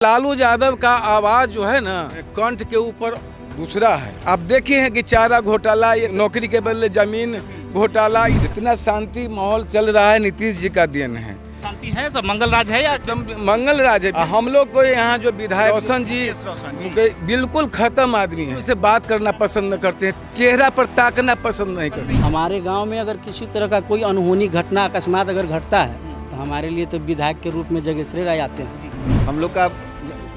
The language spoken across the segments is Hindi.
लालू यादव का आवाज जो है ना कंठ के ऊपर दूसरा है। आप देखे हैं कि चारा घोटाला, नौकरी के बदले जमीन घोटाला, इतना शांति माहौल चल रहा है, नीतीश जी का देन है। शांति है, सब मंगल राज है या एकदम मंगल राज है। हम लोग को यहाँ जो विधायक रोशन जी बिल्कुल खत्म आदमी है, उनसे बात करना पसंद न करते हैं, चेहरा पर ताकना पसंद नहीं करते। हमारे गांव में अगर किसी तरह का कोई अनहोनी घटना अकस्मात अगर घटता है तो हमारे लिए तो विधायक के रूप में जगेश्वरी राय आते हैं। हम लोग का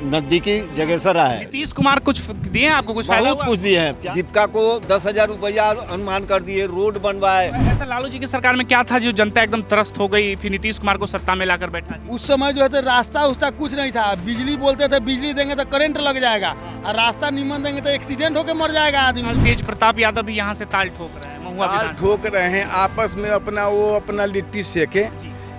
नजदीकी जगेश्वर है। नीतीश कुमार कुछ दिए हैं आपको, कुछ फायदा बहुत कुछ दिए हैं। दीपिका को 10,000 रुपया अनुमान कर दिए, रोड बनवाए। ऐसा लालू जी की सरकार में क्या था जो जनता एकदम त्रस्त हो गई, फिर नीतीश कुमार को सत्ता में लाकर बैठा दिया? उस समय जो है रास्ता उसका कुछ नहीं था। बिजली बोलते थे बिजली देंगे तो करंट लग जाएगा, और रास्ता निमन देंगे तो एक्सीडेंट होकर मर जाएगा आदमी। तेज प्रताप यादव भी यहाँ से ताल ठोक रहे हैं, महुआ ताल ठोक रहे हैं, आपस में अपना लिट्टी सेके।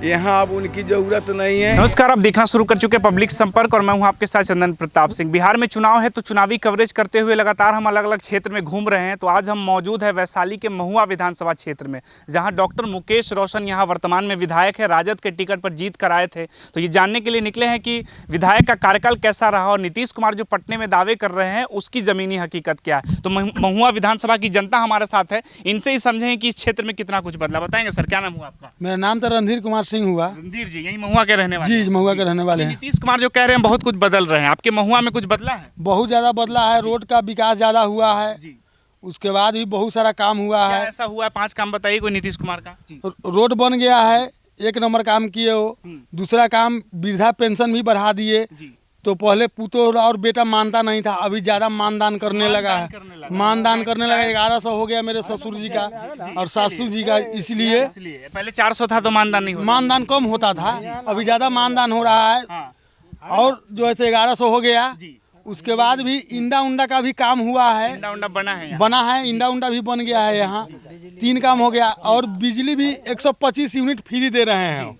यहाँ अब उनकी जरूरत नहीं है। नमस्कार, आप देखना शुरू कर चुके पब्लिक संपर्क और मैं हूँ आपके साथ चंदन प्रताप सिंह। बिहार में चुनाव है तो चुनावी कवरेज करते हुए लगातार हम अलग अलग क्षेत्र में घूम रहे हैं। तो आज हम मौजूद है वैशाली के महुआ विधानसभा क्षेत्र में, जहाँ डॉक्टर मुकेश रोशन यहाँ वर्तमान में विधायक है, राजद के टिकट पर जीत कर आए थे। तो ये जानने के लिए निकले हैं कि विधायक का कार्यकाल कैसा रहा और नीतीश कुमार जो पटने में दावे कर रहे हैं उसकी जमीनी हकीकत क्या है। तो महुआ विधानसभा की जनता हमारे साथ है, इनसे ही समझें कि इस क्षेत्र में कितना कुछ बदला। बताएंगे सर, क्या नाम हुआ आपका? मेरा नाम तो रणधीर कुमार सिंह हुआ। रणधीर जी यही महुआ के रहने वाले? जी, महुआ के रहने वाले हैं। नीतीश कुमार जो कह रहे हैं बहुत कुछ बदल रहे हैं, आपके महुआ में कुछ बदला है? बहुत ज्यादा बदला है, रोड का विकास ज्यादा हुआ है जी। उसके बाद भी बहुत सारा काम हुआ क्या है। ऐसा हुआ है? 5 काम बताइए कोई नीतीश कुमार का। जी। रोड बन गया है, 1 नंबर काम किए हो। दूसरा काम, वृद्धा पेंशन भी बढ़ा दिए। तो पहले पुतो और बेटा मानता नहीं था, अभी ज्यादा मानदान करने लगा है। मानदान करने लगा 1100 हो गया मेरे ससुर जी का और सासू जी का। इसलिए पहले 400 था तो मानदान नहीं होता, मानदान कम होता था, अभी ज्यादा मानदान हो रहा है। और जो ऐसे 1100 हो गया। उसके बाद भी इंडा उंडा का भी काम हुआ है, इंडा बना है, इंडा उंडा भी बन गया है यहाँ। 3 काम हो गया और बिजली भी 125 यूनिट फ्री दे रहे हैं।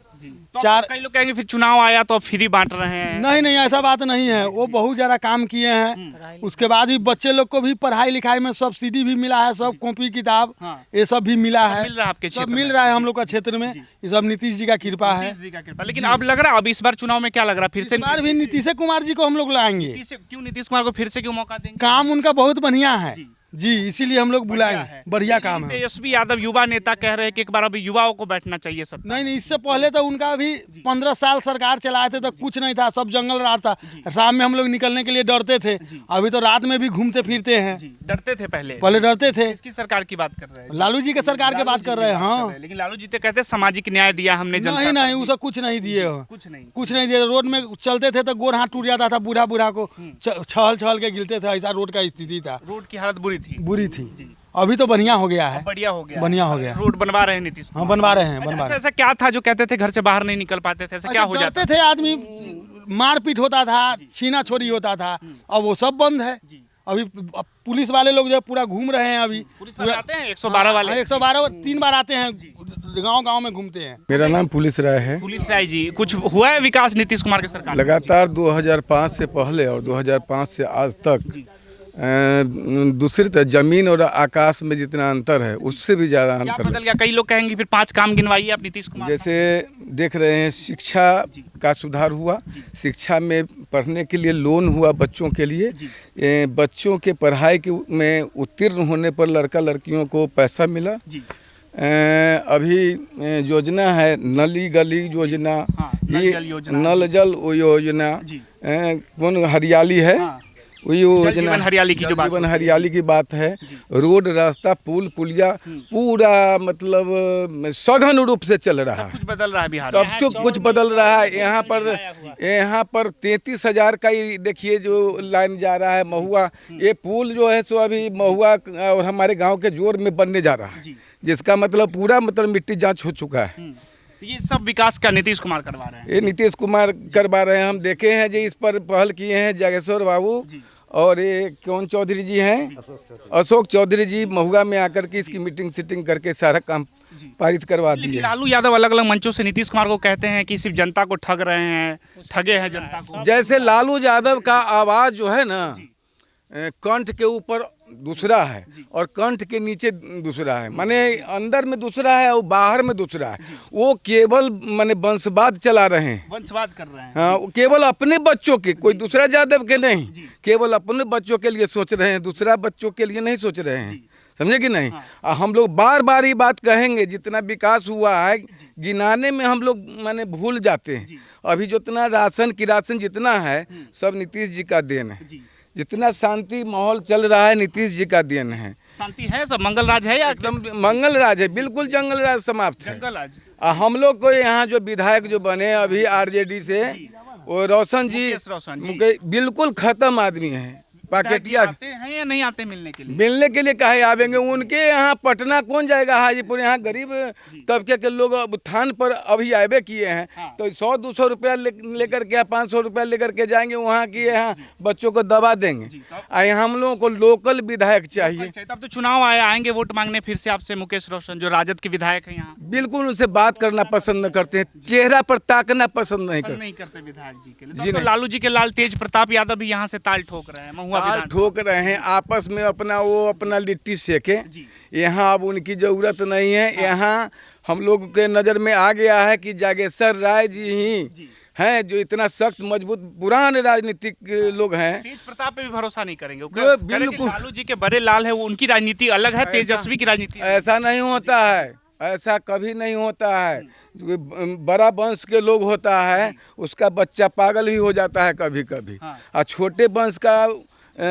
तो कई लोग कहेंगे फिर चुनाव आया तो फ्री बांट रहे हैं। नहीं, ऐसा बात नहीं है। वो बहुत ज्यादा काम किए हैं। उसके बाद भी बच्चे लोग को भी पढ़ाई लिखाई में सब्सिडी भी मिला है, सब कॉपी किताब ये सब भी मिला है। मिल रहा है आपके क्षेत्र सब मिल रहा है हम लोग का क्षेत्र में। ये सब नीतीश जी का कृपा है। लेकिन अब लग रहा है, अब इस बार चुनाव में क्या लग रहा है, फिर से बार भी नीतीश कुमार जी को हम लोग लाएंगे। क्यों नीतीश कुमार को फिर से क्यों मौका देंगे? काम उनका बहुत बढ़िया है जी, इसीलिए हम लोग बुलाएंगे। बढ़िया काम है। तेजस्वी यादव युवा नेता कह रहे हैं कि एक बार अभी युवाओं को बैठना चाहिए सत्ता। नहीं, इससे पहले तो उनका भी 15 साल सरकार चलाए थे तो कुछ नहीं था, सब जंगल रात था। शाम में हम लोग निकलने के लिए डरते थे, अभी तो रात में भी घूमते फिरते हैं। डरते थे पहले डरते थे। इसकी सरकार की बात कर रहे हैं? लालू जी के सरकार की बात कर रहे हैं। हाँ, लेकिन लालू जी तो कहते हैं सामाजिक न्याय दिया हमने जनता। नहीं, उसको कुछ नहीं दिए। कुछ नहीं दिए। रोड में चलते थे तो गोर हाथ टूट जाता था, बूढ़ा को छहल के गिरते थे, ऐसा रोड का स्थिति था। रोड की हालत बुरी थी। अभी तो बढ़िया हो गया है। बढ़िया हो गया। रोड बनवा रहे हैं नीतीश कुमार। हाँ, बनवा रहे हैं। अच्छा, ऐसा क्या था जो कहते थे घर से बाहर नहीं निकल पाते थे? ऐसा क्या हो जाता थे? आदमी मारपीट होता था, छीना छोड़ी होता था, अब वो सब बंद है। अभी पुलिस वाले लोग जो पूरा घूम रहे हैं। अभी पुलिस वाले आते हैं 112 वाले? 112 3 बार आते हैं, गांव में घूमते हैं। मेरा नाम पुलिस राय है। पुलिस राय जी, कुछ हुआ है विकास नीतीश कुमार की सरकार? लगातार 2005 से पहले और 2005 से आज तक दूसरी तरह जमीन और आकाश में जितना अंतर है उससे भी ज्यादा अंतर बदल गया। कई लोग कहेंगे फिर 5 काम गिनवाइए आप नीतीश कुमार। जैसे देख रहे हैं, शिक्षा का सुधार हुआ, शिक्षा में पढ़ने के लिए लोन हुआ बच्चों के लिए। बच्चों के पढ़ाई में उत्तीर्ण होने पर लड़का लड़कियों को पैसा मिला। अभी योजना है नली गली योजना, ये नल जल योजना, कौन हरियाली है वो योजना, हरियाली की जो बात, जीवन हरियाली की बात है। रोड रास्ता पुल पुलिया पूरा मतलब सघन रूप से चल रहा है। कुछ बदल रहा है बिहार, सब कुछ बदल रहा है। यहाँ पर 33,000 का ही देखिए जो लाइन जा रहा है महुआ। ये पुल जो है सो अभी महुआ और हमारे गांव के जोर में बनने जा रहा है, जिसका मतलब पूरा मिट्टी जांच हो चुका है। ये सब विकास का नीतीश कुमार करवा रहे हैं? ये नीतीश कुमार करवा रहे हैं। हम देखे हैं जी, इस पर पहल किए हैं जगेश्वर बाबू और ये कौन चौधरी जी हैं, अशोक चौधरी जी, महुआ में आकर के इसकी मीटिंग करके सारा काम पारित करवा दिए। लालू यादव अलग अलग मंचों से नीतीश कुमार को कहते हैं कि सिर्फ जनता को ठग रहे हैं, ठगे हैं जनता को। जैसे लालू यादव का आवाज जो है ना कंठ के ऊपर दूसरा है और कंठ के नीचे दूसरा है, माने अंदर में दूसरा है और बाहर में दूसरा है। वो केवल माने वंशवाद चला रहे हैं, वंशवाद कर रहे हैं। हाँ, वो केवल अपने बच्चों के, कोई दूसरा यादव के नहीं, केवल अपने बच्चों के लिए सोच रहे हैं, दूसरा बच्चों के लिए नहीं सोच रहे हैं, समझे कि नहीं। हम लोग बार बार ये बात कहेंगे, जितना विकास हुआ है गिनाने में हम लोग माने भूल जाते हैं। अभी जितना राशन जितना है सब नीतीश जी का देन है, जितना शांति माहौल चल रहा है नीतीश जी का देन है। शांति है, सब मंगल राज है या एकदम मंगल राज है, बिल्कुल जंगल राज समाप्त है। जंगल राज? हम लोग को यहाँ जो विधायक जो बने अभी आरजेडी से, वो रोशन जी बिल्कुल खत्म आदमी है। पाकेटिया आते हैं या नहीं आते मिलने के लिए काहे आवेंगे? उनके यहाँ पटना कौन जाएगा? हाजीपुर यहाँ गरीब तबके के लोग उत्थान पर अभी आवे किए हैं, तो 100-200 रुपया लेकर के 500 रुपया लेकर के जाएंगे वहाँ की, यहाँ बच्चों को दवा देंगे। यहाँ हम लोगों को लोकल विधायक चाहिए। तब तो चुनाव आएंगे वोट मांगने फिर से आपसे मुकेश रोशन, जो राजद के विधायक हैं यहाँ। बिल्कुल उनसे बात करना पसंद न करते हैं, चेहरा पर ताकना पसंद नहीं करते विधायक जी के लिए। तो लालू जी के लाल तेज प्रताप यादव भी यहाँ से ताल ठोक रहे हैं, महुआ ठोक रहे हैं आपस में, अपना लिट्टी सेके। यहाँ अब उनकी जरूरत नहीं है। यहाँ हम लोग के नज़र में आ गया है कि जागेश्वर राय जी ही हैं जो इतना सख्त मजबूत पुराने राजनीतिक लोग हैं। तेज प्रताप पे भी भरोसा नहीं करेंगे? बिल्कुल, लालू जी के बड़े लाल है, वो उनकी राजनीति अलग है, तेजस्वी की राजनीति ऐसा नहीं होता है, ऐसा कभी नहीं होता है। बड़ा वंश के लोग होता है उसका बच्चा पागल भी हो जाता है कभी कभी, और छोटे वंश का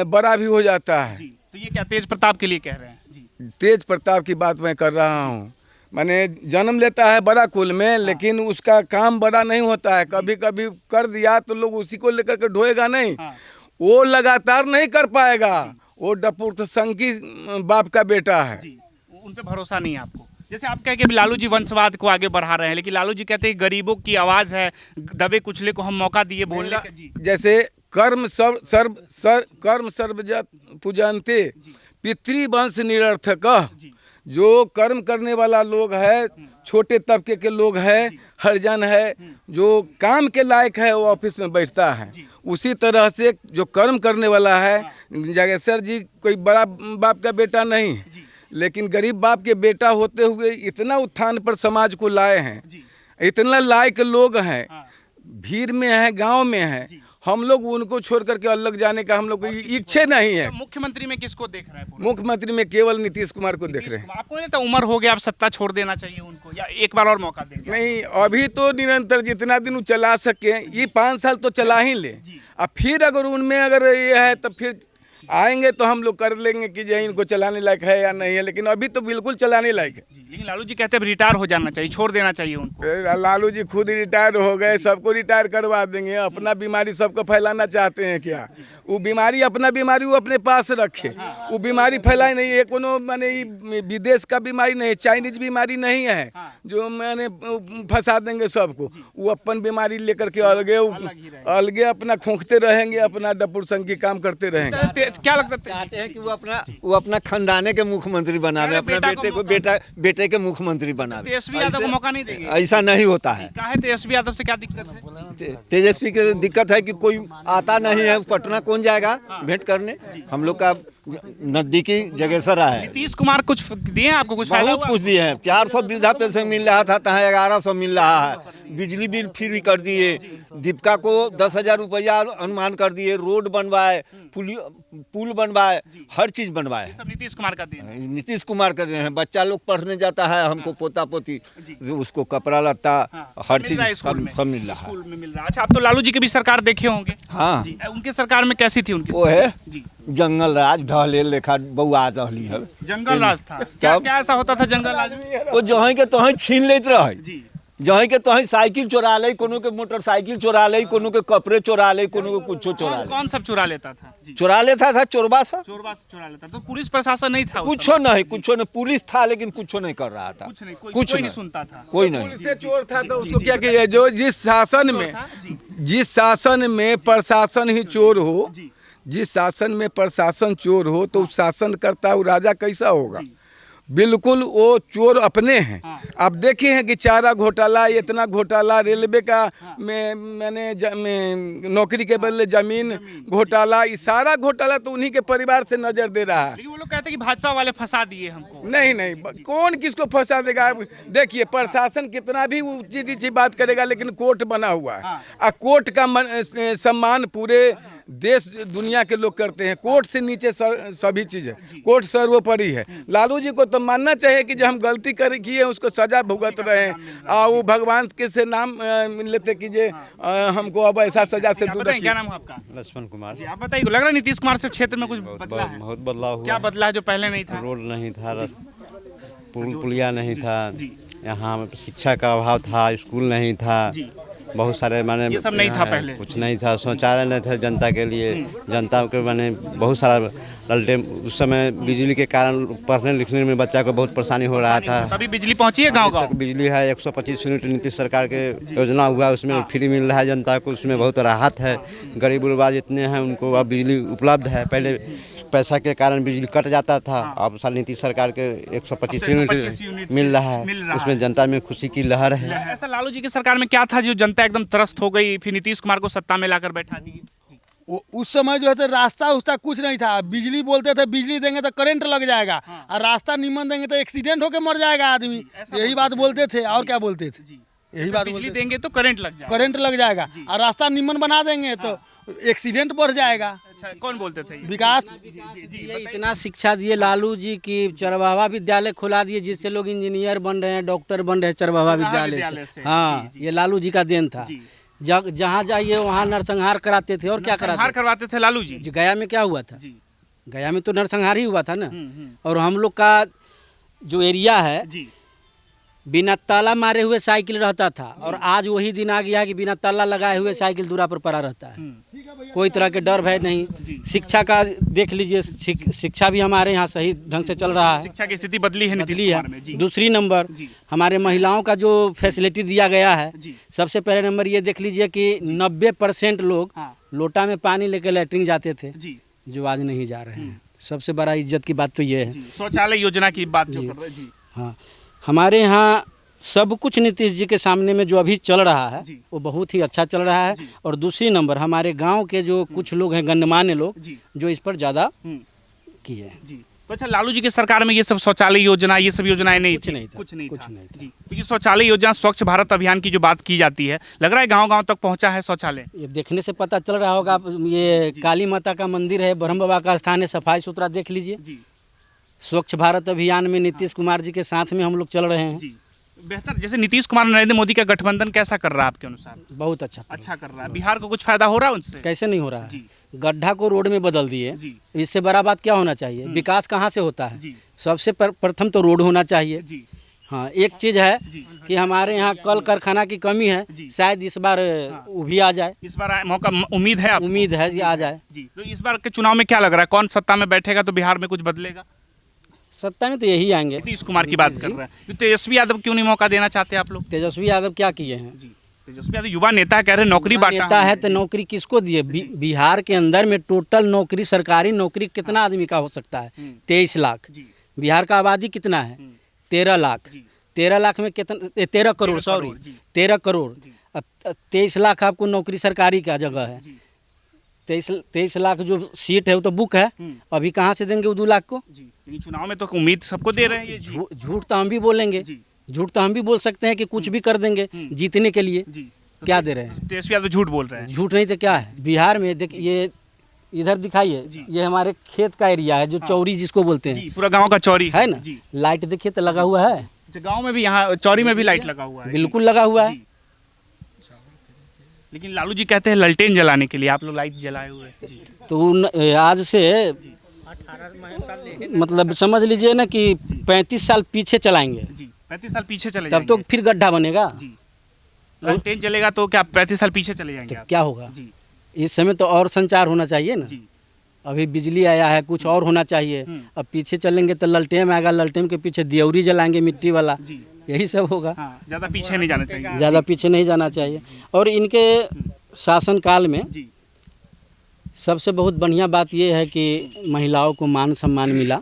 बड़ा भी हो जाता है। तो ये क्या तेज प्रताप के लिए कह रहे हैं? जी, तेज प्रताप की बात मैं कर रहा हूँ। माने जन्म लेता है बड़ा कुल में, लेकिन उसका काम बड़ा नहीं होता है। कभी कभी कर दिया तो लोग उसी को लेकर के ढोएगा नहीं, वो लगातार नहीं कर पाएगा। वो डपुर संकी बाप का बेटा है, उन पे भरोसा नहीं है आपको? जैसे आप कह के लालू जी वंशवाद को आगे बढ़ा रहे हैं, लेकिन लालू जी कहते हैं गरीबों की आवाज़ है, दबे कुचले को हम मौका दिए बोलने का। जैसे कर्म सर्वजत पूजनते पितृवंश निरर्थक, जो कर्म करने वाला लोग है, छोटे तबके के लोग है, हरिजन है, जो काम के लायक है वो ऑफिस में बैठता है। उसी तरह से जो कर्म करने वाला है, जागेश्वर जी कोई बड़ा बाप का बेटा नहीं, लेकिन गरीब बाप के बेटा होते हुए इतना उत्थान पर समाज को लाए हैं, इतना लायक लोग हैं, भीड़ में है, गांव में है। हम लोग उनको छोड़ करके अलग जाने का हम लोग को इच्छा नहीं है। मुख्यमंत्री में किसको देख रहे हैं? मुख्यमंत्री में केवल नीतीश कुमार को देख रहे हैं। आपको नहीं लगता उम्र हो गया, अब सत्ता छोड़ देना चाहिए उनको, या एक बार और मौका देंगे? नहीं, अभी तो निरंतर जितना दिन चला सके, ये 5 साल तो चला ही ले। अब फिर अगर उनमें अगर ये है तो फिर आएंगे तो हम लोग कर लेंगे कि जो इनको चलाने लायक है या नहीं है, लेकिन अभी तो बिल्कुल चलाने लायक है। लेकिन लालू जी कहते हैं रिटायर हो जाना चाहिए, छोड़ देना चाहिए उनको। लालू जी खुद रिटायर हो गए, सबको रिटायर करवा देंगे। अपना बीमारी सबको फैलाना चाहते हैं क्या? वो बीमारी अपना बीमारी वो अपने पास रखे, वो बीमारी फैलाए नहीं। ये कोनो माने विदेश का बीमारी नहीं, चाइनीज बीमारी नहीं है जो मैंने फंसा देंगे सबको। वो अपन बीमारी लेकर के अलगे अपना खोखते रहेंगे, अपना डपुर संग की काम करते रहेंगे। क्या लगता है? चाहते हैं कि वो अपना खानदाने के मुख्यमंत्री बनावे, अपना बेटे के मुख्यमंत्री बनावे। तेजस्वी यादव को मौका नहीं देंगे? ऐसा नहीं होता है। तेजस्वी यादव से क्या दिक्कत है? तेजस्वी की दिक्कत है कि कोई आता नहीं है, पटना कौन जाएगा भेंट करने? हम लोग का नजदीकी जगेश्वर है। नीतीश कुमार कुछ दिए हैं आपको? कुछ बहुत कुछ दिए हैं। 400 वृद्धा पेंशन मिल रहा था, 1100 मिल रहा है। बिजली बिल फ्री कर दिए, दीपिका को 10,000 रुपया अनुमान कर दिए, रोड बनवाए, पुल बनवाए, हर चीज बनवाए। सब नीतीश कुमार का दिए? नीतीश कुमार का दिए हैं। बच्चा लोग पढ़ने जाता है, हमको पोता पोती उसको कपड़ा लत्ता हर चीज सब मिल रहा है। मिल रहा है। अच्छा, आप तो लालू जी की भी सरकार देखे होंगे? हाँ, उनके सरकार में कैसी थी उनकी? वो है जंगल राज ढले लेखा बउआ रही है। जंगल राज था? क्या ऐसा होता था जंगल राज में? वो जहाँ के तहाँ छीन लेते रहे, जहाँ के तहाँ साइकिल चोरा ले, कोनो के मोटरसाइकिल चोरा ले, कोनो के कपड़े चोरा ले, कोनो के कुछ चोरा ले। कौन सब चुरा लेता था? चोरा लेता था, चोरबा से चुरा लेता। तो पुलिस प्रशासन नहीं था? कुछ नहीं, पुलिस था लेकिन कुछ नहीं कर रहा था। कुछ नहीं सुनता था, कोई नहीं। पुलिस से चोर था तो उसको क्या किया? जो जिस शासन में प्रशासन ही चोर हो, जिस शासन में प्रशासन चोर हो तो उस शासन करता वो राजा कैसा होगा? बिल्कुल वो चोर अपने हैं। आप देखे हैं कि चारा घोटाला, इतना घोटाला, रेलवे का मैंने नौकरी के बदले जमीन घोटाला, ये सारा घोटाला तो उन्हीं के परिवार से नजर दे रहा है। लेकिन वो लोग कहते हैं कि भाजपा वाले फंसा दिए हमको। नहीं नहीं, कौन किसको फंसा देगा? देखिए प्रशासन कितना भी ऊंची नीची बात करेगा, लेकिन कोर्ट बना हुआ है और कोर्ट का सम्मान पूरे देश दुनिया के लोग करते हैं। कोर्ट से नीचे सभी चीज़ है, कोर्ट सर्वोपरि है। लालू जी को तो मानना चाहिए कि जो हम गलती किए उसको सजा भुगत रहे हैं, और वो भगवान के से नाम लेते कि जे हमको अब ऐसा सजा से दूर क्या रखिए। नाम है आपका? लक्ष्मण कुमार। जी, आप बताइए, लग रहा है नीतीश कुमार से क्षेत्र में कुछ बदला है? बहुत बदलाव हुआ। क्या बदला है जो पहले नहीं था? रोड नहीं था, पुलिया नहीं था, जी। यहाँ शिक्षा का अभाव था, स्कूल नहीं था, बहुत सारे माने ये सब नहीं था पहले? कुछ नहीं था, शौचालय नहीं था जनता के लिए, जनता के माने बहुत सारा ललटे। उस समय बिजली के कारण पढ़ने लिखने में बच्चा को बहुत परेशानी हो रहा था। तभी बिजली पहुंची है गाँव-गाँव? बिजली है 125 यूनिट नीतीश सरकार के योजना हुआ, उसमें फ्री मिल रहा है जनता को, उसमें बहुत राहत है। गरीब गुरबा जितने हैं उनको अब बिजली उपलब्ध है। पहले पैसा के कारण बिजली कट जाता था, अब साल नीतीश सरकार के 125 यूनिट मिल रहा है, उसमें जनता में खुशी की लहर है। ऐसा लालू जी की सरकार में क्या था जो जनता एकदम त्रस्त हो गई, फिर नीतीश कुमार को सत्ता में लाकर बैठा दिए? उस समय जो है तो रास्ता उस्ता कुछ नहीं था। बिजली बोलते थे बिजली देंगे तो करंट लग जाएगा, और रास्ता निमन देंगे तो एक्सीडेंट होकर मर जाएगा आदमी। यही बात बोलते थे, और क्या बोलते थे? यही बात बिजली बोलते देंगे तो करंट लग जाएगा। करंट लग जाएगा, और रास्ता निमन बना देंगे तो एक्सीडेंट बढ़ जाएगा। अच्छा, कौन बोलते थे? विकास ये इतना शिक्षा दिए लालू जी की चरवाहा विद्यालय खुला दिए, जिससे लोग इंजीनियर बन रहे हैं, डॉक्टर बन रहे हैं चरवाहा विद्यालय से। हाँ, ये लालू जी का देन था। जहाँ जाइए वहाँ नरसंहार कराते थे, और क्या कराते करवाते थे लालू जी? गया में क्या हुआ था? गया में तो नरसंहार ही हुआ था ना। और हम लोग का जो एरिया है बिना ताला मारे हुए साइकिल रहता था, और आज वही दिन आ गया कि बिना ताला लगाए हुए साइकिल दूरा पर पड़ा रहता है। कोई तरह के डर भय नहीं। शिक्षा का देख लीजिए, शिक्षा भी हमारे यहाँ सही ढंग से चल रहा है। शिक्षा की स्थिति बदली है नीतीश कुमार में। जी। दूसरी नंबर हमारे महिलाओं का जो फैसिलिटी दिया गया है, सबसे पहले नंबर ये देख लीजिए कि 90% लोग लोटा में पानी लेकर लैट्रिन जाते थे, जो आज नहीं जा रहे हैं। सबसे बड़ा इज्जत की बात तो ये है। शौचालय योजना की बात जो कर रहे हैं। हाँ, हमारे यहाँ सब कुछ नीतीश जी के सामने में जो अभी चल रहा है वो बहुत ही अच्छा चल रहा है। और दूसरी नंबर हमारे गांव के जो कुछ लोग हैं, गणमान्य लोग, जो इस पर ज़्यादा किए हैं। तो अच्छा, लालू जी की सरकार में ये सब शौचालय योजना, ये सब योजनाएं नहीं थी? कुछ नहीं था। क्योंकि शौचालय योजना, स्वच्छ भारत अभियान की जो बात की जाती है, लग रहा है गाँव-गाँव तक पहुँचा है शौचालय? ये देखने से पता चल रहा होगा। ये काली माता का मंदिर है, ब्रह्म बाबा का स्थान है, सफाई सुथरा देख लीजिए। स्वच्छ भारत अभियान में नीतीश कुमार जी के साथ में हम लोग चल रहे हैं। बेहतर, जैसे नीतीश कुमार नरेंद्र मोदी का गठबंधन कैसा कर रहा है आपके अनुसार? बहुत अच्छा कर रहा है। बिहार को कुछ फायदा हो रहा है उनसे? कैसे नहीं हो रहा है? गड्ढा को रोड में बदल दिए, इससे बड़ा बात क्या होना चाहिए? विकास कहाँ से होता है? सबसे प्रथम तो रोड होना चाहिए। हाँ, एक चीज़ है कि हमारे यहाँ कल कारखाना की कमी है, शायद इस बार वो भी आ जाए। इस बार मौका, उम्मीद है आपको? उम्मीद है कि आ जाए। तो इस बार के चुनाव में क्या लग रहा है, कौन सत्ता में बैठेगा तो बिहार में कुछ बदलेगा? सत्ता में तो यही आएंगे। नीतीश कुमार की बात कर रहे हैं। तेजस्वी यादव क्यों नहीं मौका देना चाहते आप लोग? तेजस्वी यादव क्या किए हैं? तेजस्वी यादव युवा नेता कह रहे हैं, नौकरी बांटा नेता है तो नौकरी किसको दिए? बिहार के अंदर में टोटल नौकरी, सरकारी नौकरी कितना आदमी का हो सकता है? 23 लाख। बिहार का आबादी कितना है? 13 लाख। 13 लाख में कितना? 13 करोड़, सॉरी 13 करोड़। 23 लाख आपको नौकरी सरकारी का जगह है। 23 लाख जो सीट है वो तो बुक है। अभी कहाँ से देंगे वो 2 लाख को? चुनाव में तो उम्मीद सबको दे रहे हैं। झूठ तो हम भी बोलेंगे, झूठ तो हम भी बोल सकते हैं कि कुछ भी कर देंगे जीतने के लिए। तो क्या दे रहे हैं? तेजस्वी यादव झूठ बोल रहे हैं। झूठ नहीं तो क्या है? बिहार में देखिए, इधर दिखाइए, ये हमारे खेत का एरिया है, जो चौरी जिसको बोलते हैं, पूरा गाँव का चौरी है ना। लाइट देखिए तो लगा हुआ है। गाँव में भी, यहाँ चौरी में भी लाइट लगा हुआ है। बिल्कुल लगा हुआ है। लेकिन लालू जी कहते हैं ललटेन जलाने के लिए, आप लोग लाइट जलाए हुए हैं। तो आज से मतलब समझ लीजिए ना कि 35 साल पीछे चलाएंगे। 35 साल पीछे चले तब तो फिर गड्ढा बनेगा। ललटेन जलेगा तो क्या 35 साल पीछे चले जाएंगे? क्या होगा? इस समय तो और संचार होना चाहिए ना। अभी बिजली आया है, कुछ और होना चाहिए। अब पीछे चलेंगे तो ललटेन आएगा, ललटेन के पीछे दियौरी जलाएंगे मिट्टी वाला, यही सब होगा। ज़्यादा पीछे नहीं जाना चाहिए। ज़्यादा पीछे नहीं जाना चाहिए। और इनके शासनकाल में सबसे बहुत बढ़िया बात यह है कि महिलाओं को मान सम्मान मिला।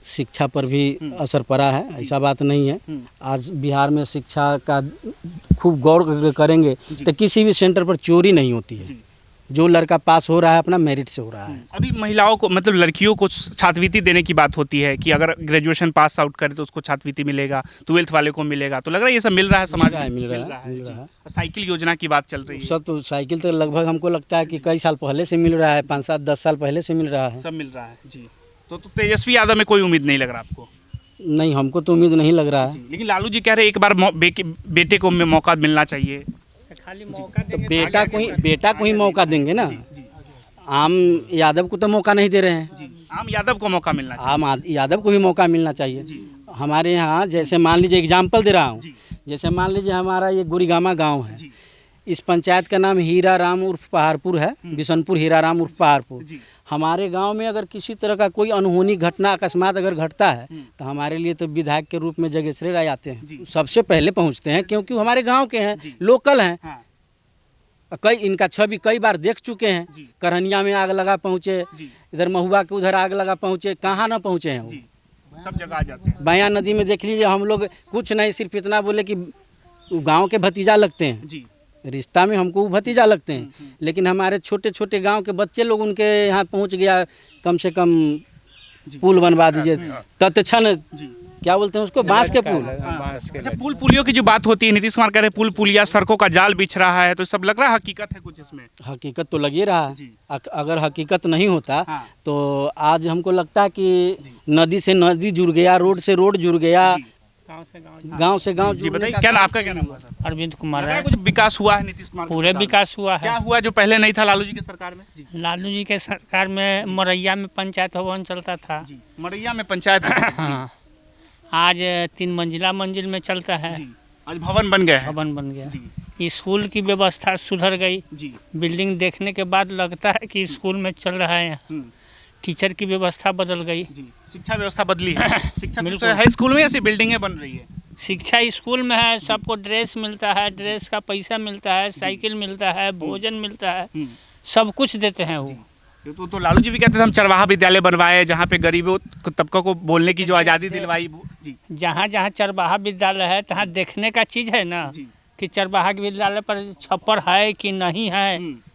शिक्षा पर भी असर पड़ा है, ऐसा बात नहीं है। आज बिहार में शिक्षा का खूब गौर करेंगे तो किसी भी सेंटर पर चोरी नहीं होती है। जो लड़का पास हो रहा है अपना मेरिट से हो रहा है। अभी महिलाओं को मतलब लड़कियों को छात्रवृत्ति देने की बात होती है कि अगर ग्रेजुएशन पास आउट करे तो उसको छात्रवृत्ति मिलेगा, 12th वाले को मिलेगा, तो लग रहा है ये सब मिल रहा है समाज में? मिल रहा है। जी। साइकिल योजना की बात चल रही है। सब तो साइकिल तो लगभग हमको लगता है कि कई साल पहले से मिल रहा है, 5 7 10 साल पहले से मिल रहा है। सब मिल रहा है जी। तो तेजस्वी यादव में कोई उम्मीद नहीं लग रहा आपको? नहीं, हमको तो उम्मीद नहीं लग रहा है। लेकिन लालू जी कह रहे एक बार बेटे को मौका मिलना चाहिए। तो बेटा को ही मौका देंगे ना। आम यादव को तो मौका नहीं दे रहे हैं। आम यादव को मौका मिलना चाहिए। आम यादव को भी मौका मिलना चाहिए। हमारे यहाँ जैसे मान लीजिए एग्जाम्पल दे रहा हूँ, जैसे मान लीजिए हमारा ये गुरीगामा गांव है, इस पंचायत का नाम हीरा राम उर्फ पहाड़पुर है, बिशनपुर हीरा राम उर्फ पहाड़पुर। हमारे गांव में अगर किसी तरह का कोई अनहोनी घटना अकस्मात अगर घटता है तो हमारे लिए तो विधायक के रूप में जगेश्वरी राय आते हैं, सबसे पहले पहुंचते हैं, क्योंकि वो हमारे गांव के हैं, लोकल हैं। कई इनका छवि कई बार देख चुके हैं। करहनिया में आग लगा पहुँचे, इधर महुआ के उधर आग लगा पहुँचे, कहाँ ना पहुँचे हैं वो। सब जगह आ जाते हैं। बयां नदी में देख लीजिए, हम लोग कुछ नहीं, सिर्फ इतना बोले कि गांव के भतीजा लगते हैं। रिश्ता में हमको भतीजा लगते हैं, लेकिन हमारे छोटे छोटे गांव के बच्चे लोग उनके यहाँ पहुँच गया, कम से कम पुल बनवा दीजिए, तत्क्षण क्या बोलते हैं उसको, बांस के पुल। जब पुल पुलियों की जो बात होती है, नीतीश कुमार कह रहे पुल पुलिया सड़कों का जाल बिछ रहा है, तो सब लग रहा है हकीकत है कुछ इसमें? हकीकत तो लग ही रहा है। अगर हकीकत नहीं होता तो आज हमको लगता है कि नदी से नदी जुड़ गया, रोड से रोड जुड़ गया, गांव से गांव। जी बताइए, क्या आपका क्या नाम हुआ सर? अरविंद कुमार लग रहा है। है कुछ विकास हुआ है नीतीश कुमार पूरे विकास हुआ है। क्या हुआ जो पहले नहीं था लालू जी की सरकार में? जी। लालू जी के सरकार में मरैया में पंचायत भवन चलता था। मरैया में पंचायत हाँ, आज 3 मंजिल में चलता है। आज भवन बन गया है। भवन बन गया। स्कूल की व्यवस्था सुधर गई। बिल्डिंग देखने के बाद लगता है कि स्कूल में चल रहा है। टीचर की व्यवस्था बदल गई। शिक्षा व्यवस्था बदली है। शिक्षा बिल्कुल है स्कूल में, ऐसी बिल्डिंगें बन रही है। शिक्षा स्कूल में है, सबको ड्रेस मिलता है, ड्रेस का पैसा मिलता है, साइकिल मिलता है, भोजन मिलता है, सब कुछ देते हैं वो। तो लालू जी भी कहते थे हम चरवाहा विद्यालय बनवाए, जहाँ पे गरीबों तबकों को बोलने की जो आज़ादी दिलवाई। जी। जहाँ जहाँ चरवाहा विद्यालय है तहाँ देखने का चीज़ है ना, कि चरवाहा के विद्यालय पर छप्पर है कि नहीं है,